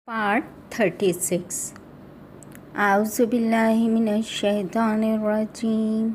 Part 36 A'udzubillahiminash-shaytanir-rajim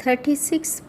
36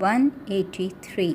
183।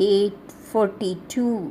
842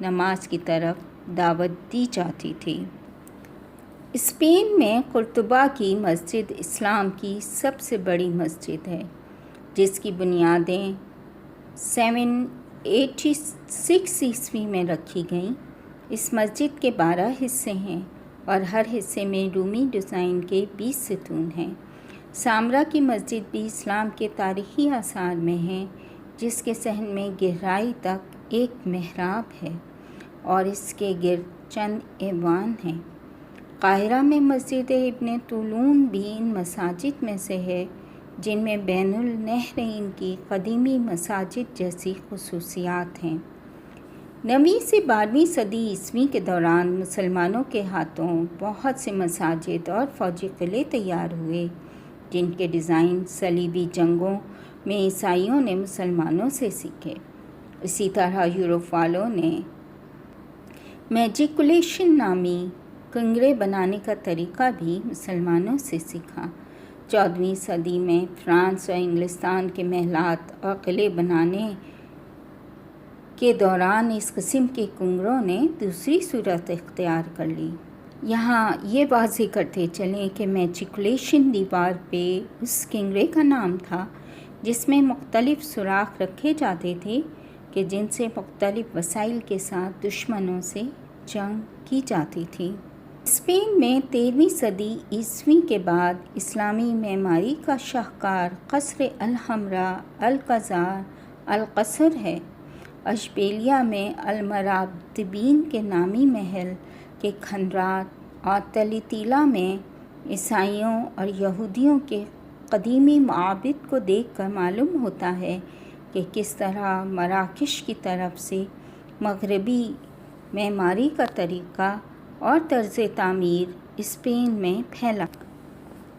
نماز کی طرف دعوت دی جاتی تھی۔ اسپین میں قرطبہ کی مسجد اسلام کی سب سے بڑی مسجد ہے، جس کی بنیادیں 786 عیسوی میں رکھی گئیں۔ اس مسجد کے 12 حصے ہیں اور ہر حصے میں رومی ڈیزائن کے 20 ستون ہیں۔ سامرا کی مسجد بھی اسلام کے تاریخی آثار میں ہے، جس کے صحن میں گہرائی تک ایک محراب ہے اور اس کے گرد چند ایوان ہیں۔ قاہرہ میں مسجد ابن طولون بھی ان مساجد میں سے ہے جن میں بین النہرین کی قدیمی مساجد جیسی خصوصیات ہیں۔ 9ویں سے 12ویں صدی عیسوی کے دوران مسلمانوں کے ہاتھوں بہت سے مساجد اور فوجی قلعے تیار ہوئے، جن کے ڈیزائن صلیبی جنگوں میں عیسائیوں نے مسلمانوں سے سیکھے۔ اسی طرح یورپ والوں نے میجیکولیشن نامی کنگرے بنانے کا طریقہ بھی مسلمانوں سے سیکھا۔ 14ویں صدی میں فرانس اور انگلستان کے محلات اور قلعے بنانے کے دوران اس قسم کے کنگروں نے دوسری صورت اختیار کر لی۔ یہاں یہ واضح کرتے چلیں کہ میجیکولیشن دیوار پہ اس کنگرے کا نام تھا جس میں مختلف سوراخ رکھے جاتے تھے کہ جن سے مختلف وسائل کے ساتھ دشمنوں سے جنگ کی جاتی تھی۔ اسپین میں 13ویں صدی عیسوی کے بعد اسلامی معماری کا شاہکار قصر الحمراء القذار القصر ہے۔ اشبیلیہ میں المرابطبین کے نامی محل کے کھنڈرات اور تلیتیلا میں عیسائیوں اور یہودیوں کے قدیمی معابد کو دیکھ کر معلوم ہوتا ہے کہ کس طرح مراکش کی طرف سے مغربی معماری کا طریقہ اور طرز تعمیر اسپین میں پھیلا۔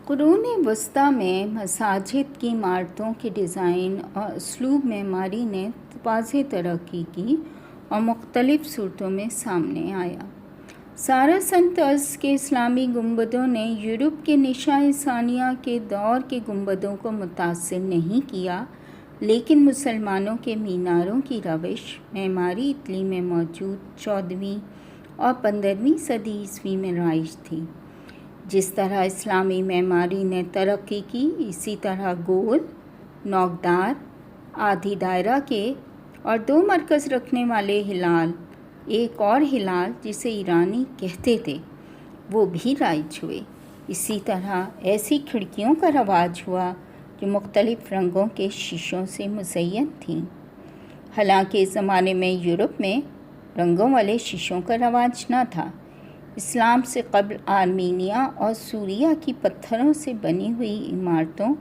قرون وسطیٰ میں مساجد کی عمارتوں کے ڈیزائن اور اسلوب معماری نے واضح ترقی کی اور مختلف صورتوں میں سامنے آیا۔ ساراسن طرز کے اسلامی گنبدوں نے یورپ کے نشاء ثانیہ کے دور کے گنبدوں کو متاثر نہیں کیا، لیکن مسلمانوں کے میناروں کی روش معماری اٹلی میں موجود 14ویں اور 15ویں صدی عیسوی میں رائج تھی۔ جس طرح اسلامی معماری نے ترقی کی، اسی طرح گول، نوکدار، آدھی دائرہ کے اور 2 مرکز رکھنے والے ہلال، ایک اور ہلال جسے ایرانی کہتے تھے، وہ بھی رائج ہوئے۔ اسی طرح ایسی کھڑکیوں کا رواج ہوا جو مختلف رنگوں کے شیشوں سے مزین تھیں۔ حالانکہ اس زمانے میں یورپ میں رنگوں والے شیشوں کا رواج نہ تھا۔ اسلام سے قبل آرمینیا اور سوریہ کی پتھروں سے بنی ہوئی عمارتوں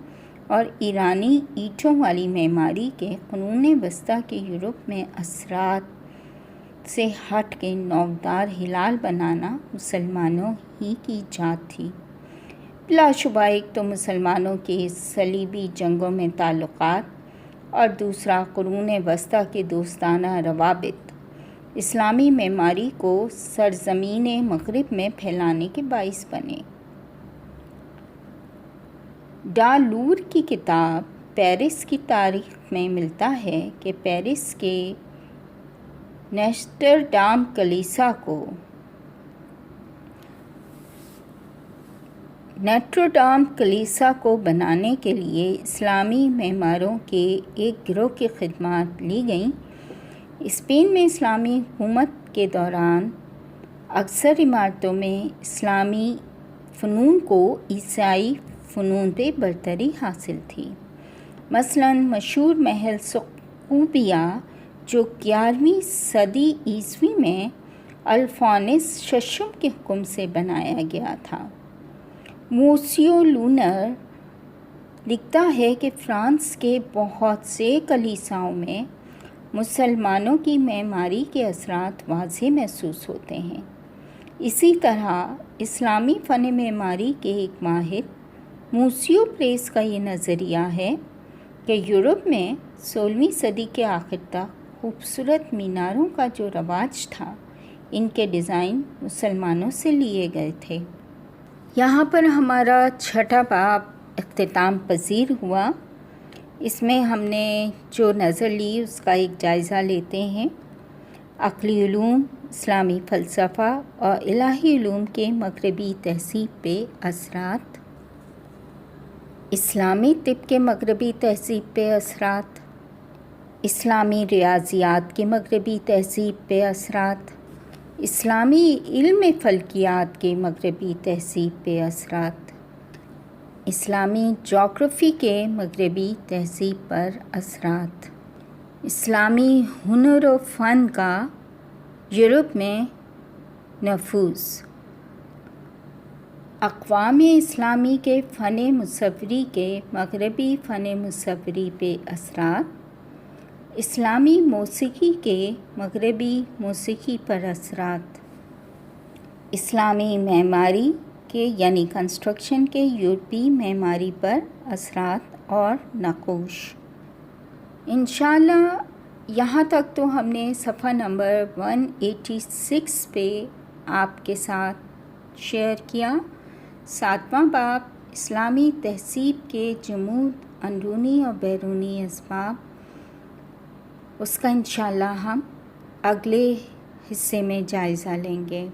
اور ایرانی اینٹوں والی معماری کے قرون وسطیٰ کے یورپ میں اثرات سے ہٹ کے نوکدار ہلال بنانا مسلمانوں ہی کی ایجاد تھی۔ بلا شبہ ایک تو مسلمانوں کے صلیبی جنگوں میں تعلقات اور دوسرا قرون وسطیٰ کے دوستانہ روابط اسلامی معماری کو سرزمین مغرب میں پھیلانے کے باعث بنے۔ ڈالور کی کتاب پیرس کی تاریخ میں ملتا ہے کہ پیرس کے نیسٹر ڈام کلیسا کو بنانے کے لیے اسلامی معماروں کے ایک گروہ کی خدمات لی گئیں۔ اسپین میں اسلامی حکومت کے دوران اکثر عمارتوں میں اسلامی فنون کو عیسائی فنون پہ برتری حاصل تھی۔ مثلاً مشہور محل سقوبیہ جو 11ویں صدی عیسوی میں الفونس ششم کے حکم سے بنایا گیا تھا۔ موسیو لونر لکھتا ہے کہ فرانس کے بہت سے کلیساؤں میں مسلمانوں کی معماری کے اثرات واضح محسوس ہوتے ہیں۔ اسی طرح اسلامی فن معماری کے ایک ماہر موسیو پریس کا یہ نظریہ ہے کہ یورپ میں 16ویں صدی کے آخر تک خوبصورت میناروں کا جو رواج تھا، ان کے ڈیزائن مسلمانوں سے لیے گئے تھے۔ یہاں پر ہمارا 6واں باب اختتام پذیر ہوا۔ اس میں ہم نے جو نظر لی اس کا ایک جائزہ لیتے ہیں۔ عقلی علوم، اسلامی فلسفہ اور الہی علوم کے مغربی تہذیب پہ اثرات، اسلامی طب کے مغربی تہذیب پہ اثرات، اسلامی ریاضیات کی مغربی تہذیب پہ اثرات، اسلامی علم فلکیات کے مغربی تہذیب پہ اثرات، اسلامی جغرافی کے مغربی تہذیب پر اثرات، اسلامی ہنر و فن کا یورپ میں نفوذ، اقوام اسلامی کے فن مصوری کے مغربی فن مصوری پہ اثرات، اسلامی موسیقی کے مغربی موسیقی پر اثرات، اسلامی معماری کے یعنی کنسٹرکشن کے یورپی معماری پر اثرات اور نقوش۔ انشاءاللہ یہاں تک تو ہم نے صفحہ نمبر 186 پہ آپ کے ساتھ شیئر کیا۔ 7واں باب اسلامی تہذیب کے جمود، اندرونی اور بیرونی اسباب، اس کا انشاءاللہ ہم اگلے حصے میں جائزہ لیں گے۔